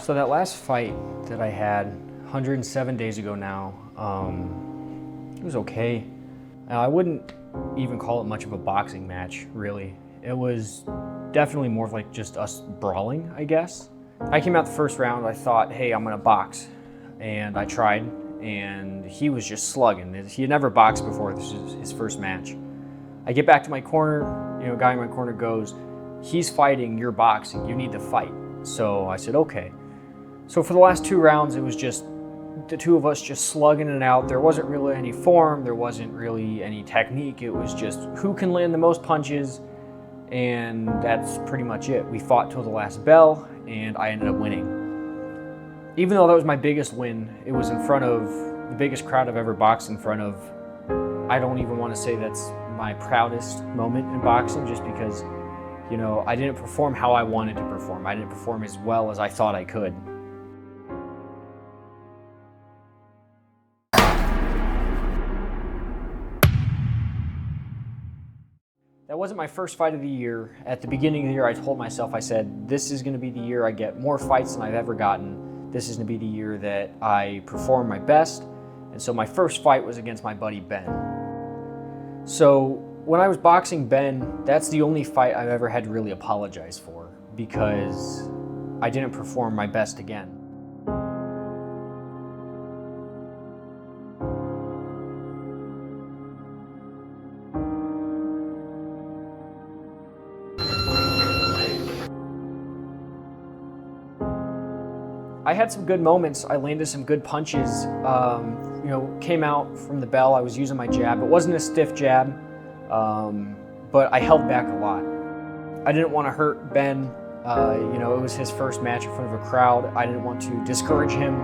So that last fight that I had 107 days ago now, it was okay. I wouldn't even call it much of a boxing match, really. It was definitely more of like just us brawling, I guess. I came out the first round, I thought, hey, I'm gonna box. And I tried, and he was just slugging. He had never boxed before, this is his first match. I get back to my corner, guy in my corner goes, he's fighting, you're boxing, you need to fight. So I said, okay. So for the last 2 rounds, it was just the two of us just slugging it out. There wasn't really any form, there wasn't really any technique. It was just who can land the most punches, and that's pretty much it. We fought till the last bell, and I ended up winning. Even though that was my biggest win, it was in front of the biggest crowd I've ever boxed in front of. I don't even want to say that's my proudest moment in boxing, just because, I didn't perform how I wanted to perform. I didn't perform as well as I thought I could. That wasn't my first fight of the year. At the beginning of the year, I told myself, I said, this is going to be the year I get more fights than I've ever gotten. This is going to be the year that I perform my best. And so my first fight was against my buddy Ben. So when I was boxing Ben, that's the only fight I've ever had to really apologize for, because I didn't perform my best again. I had some good moments. I landed some good punches. Came out from the bell. I was using my jab. It wasn't a stiff jab, but I held back a lot. I didn't want to hurt Ben. It was his first match in front of a crowd. I didn't want to discourage him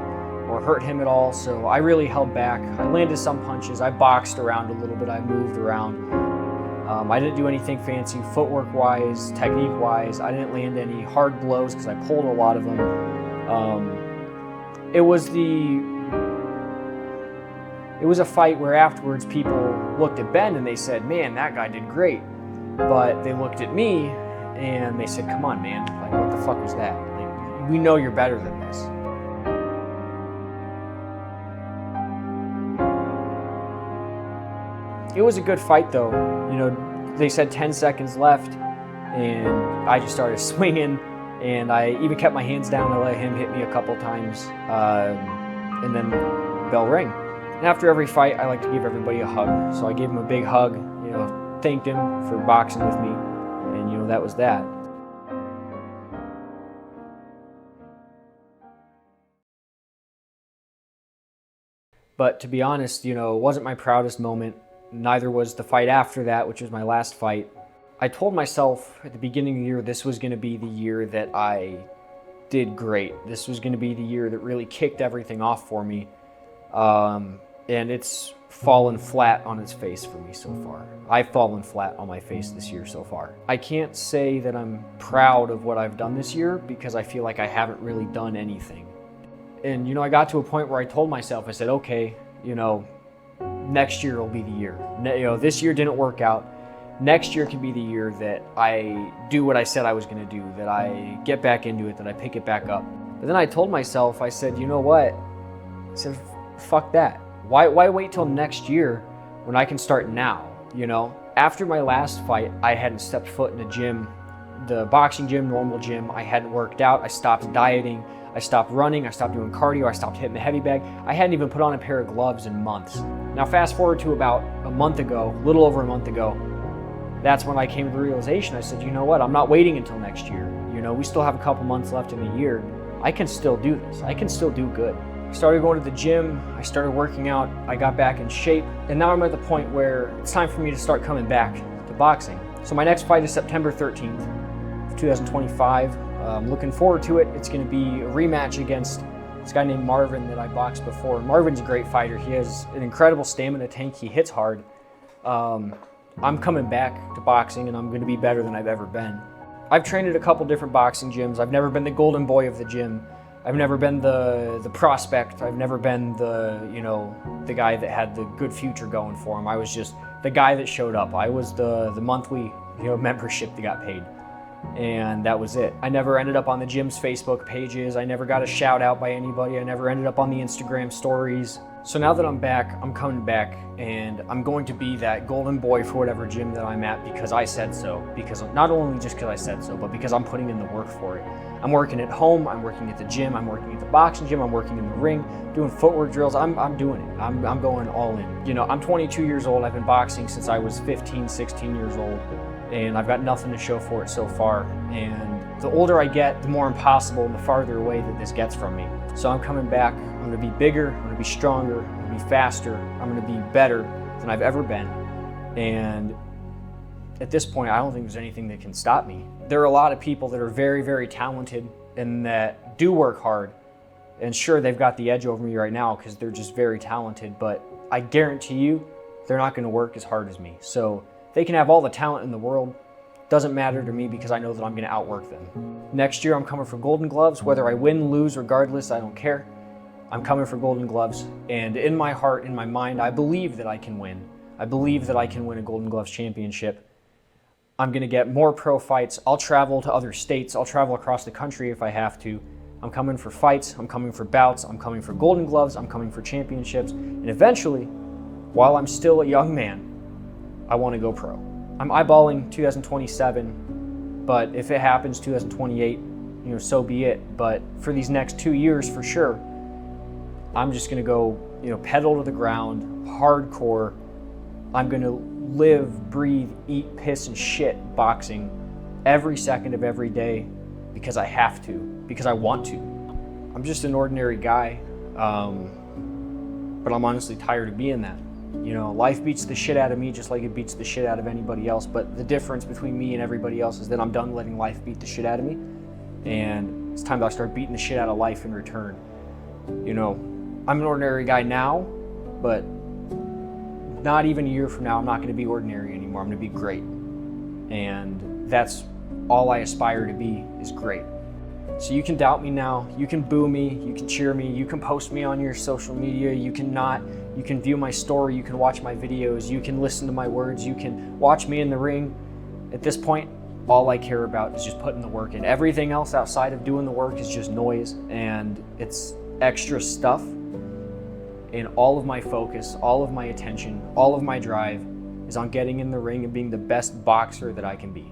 or hurt him at all, so I really held back. I landed some punches. I boxed around a little bit. I moved around. I didn't do anything fancy footwork-wise, technique-wise. I didn't land any hard blows because I pulled a lot of them. It was a fight where afterwards people looked at Ben and they said, man, that guy did great. But they looked at me and they said, come on, man, like, what the fuck was that? Like, we know you're better than this. It was a good fight though. They said 10 seconds left and I just started swinging. And I even kept my hands down to let him hit me a couple times, and then bell rang. And after every fight, I like to give everybody a hug. So I gave him a big hug, thanked him for boxing with me, and that was that. But to be honest, it wasn't my proudest moment. Neither was the fight after that, which was my last fight. I told myself at the beginning of the year this was going to be the year that I did great. This was going to be the year that really kicked everything off for me. And it's fallen flat on its face for me so far. I've fallen flat on my face this year so far. I can't say that I'm proud of what I've done this year because I feel like I haven't really done anything. And I got to a point where I told myself, I said, okay, next year will be the year. This year didn't work out. Next year can be the year that I do what I said I was going to do, that I get back into it, that I pick it back up. But then I told myself, I said, you know what? I said, fuck that. Why wait till next year when I can start now, After my last fight, I hadn't stepped foot in a gym, the boxing gym, normal gym. I hadn't worked out. I stopped dieting. I stopped running. I stopped doing cardio. I stopped hitting the heavy bag. I hadn't even put on a pair of gloves in months. Now fast forward to about a month ago, a little over a month ago, that's when I came to the realization. I said, you know what? I'm not waiting until next year. We still have a couple months left in the year. I can still do this. I can still do good. I started going to the gym. I started working out. I got back in shape. And now I'm at the point where it's time for me to start coming back to boxing. So my next fight is September 13th of 2025. I'm looking forward to it. It's going to be a rematch against this guy named Marvin that I boxed before. Marvin's a great fighter. He has an incredible stamina tank. He hits hard. I'm coming back to boxing and I'm going to be better than I've ever been. I've trained at a couple different boxing gyms. I've never been the golden boy of the gym. I've never been the prospect. I've never been the guy that had the good future going for him. I was just the guy that showed up. I was the monthly membership that got paid. and that was it. I never ended up on the gym's Facebook pages. I never got a shout out by anybody. I never ended up on the Instagram stories. So now that I'm back, I'm coming back, and I'm going to be that golden boy for whatever gym that I'm at because I said so. Because not only just because I said so, but because I'm putting in the work for it. I'm working at home, I'm working at the gym, I'm working at the boxing gym, I'm working in the ring, doing footwork drills. I'm doing it. I'm going all in. You know, I'm 22 years old. I've been boxing since I was 15, 16 years old, and I've got nothing to show for it so far. And the older I get, the more impossible and the farther away that this gets from me. So I'm coming back. I'm gonna be bigger, I'm gonna be stronger, I'm gonna be faster, I'm gonna be better than I've ever been. And at this point, I don't think there's anything that can stop me. There are a lot of people that are very, very talented and that do work hard. And sure, they've got the edge over me right now because they're just very talented, but I guarantee you, they're not gonna work as hard as me. So they can have all the talent in the world. Doesn't matter to me because I know that I'm gonna outwork them. Next year, I'm coming for Golden Gloves. Whether I win, lose, regardless, I don't care. I'm coming for Golden Gloves. And in my heart, in my mind, I believe that I can win. I believe that I can win a Golden Gloves championship. I'm gonna get more pro fights. I'll travel to other states. I'll travel across the country if I have to. I'm coming for fights. I'm coming for bouts. I'm coming for Golden Gloves. I'm coming for championships. And eventually, while I'm still a young man, I wanna go pro. I'm eyeballing 2027, but if it happens 2028, so be it. But for these next 2 years, for sure, I'm just gonna go, pedal to the ground, hardcore. I'm gonna live, breathe, eat, piss, and shit boxing every second of every day because I have to, because I want to. I'm just an ordinary guy, but I'm honestly tired of being that. Life beats the shit out of me just like it beats the shit out of anybody else, but the difference between me and everybody else is that I'm done letting life beat the shit out of me, and it's time that I start beating the shit out of life in return. I'm an ordinary guy now, but not even a year from now, I'm not going to be ordinary anymore. I'm going to be great, and that's all I aspire to be, is great. So you can doubt me now, you can boo me, you can cheer me, you can post me on your social media, you can view my story, you can watch my videos, you can listen to my words, you can watch me in the ring. At this point, all I care about is just putting the work in. Everything else outside of doing the work is just noise, and it's extra stuff. And all of my focus, all of my attention, all of my drive is on getting in the ring and being the best boxer that I can be.